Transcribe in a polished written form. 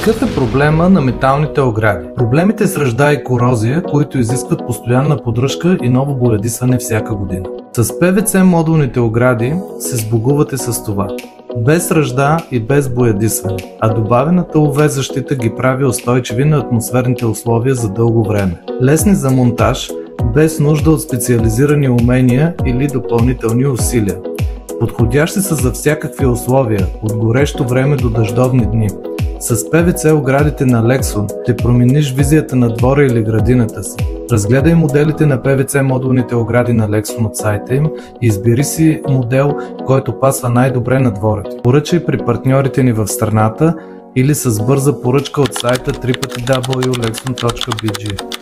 Какъв е проблема на металните огради? Проблемите с ръжда и корозия, които изискват постоянна поддръжка и ново боядисване всяка година. С ПВЦ модулните огради се сбогувате с това. Без ръжда и без боядисване, а добавената UV защита ги прави устойчиви на атмосферните условия за дълго време. Лесни за монтаж, без нужда от специализирани умения или допълнителни усилия. Подходящи са за всякакви условия, от горещо време до дъждовни дни. С ПВЦ оградите на Lexon ще промениш визията на двора или градината си. Разгледай моделите на ПВЦ модулните огради на Lexon от сайта им и избери си модел, който пасва най-добре на двора ти. Поръчай при партньорите ни в страната или с бърза поръчка от сайта www.lexon.bg.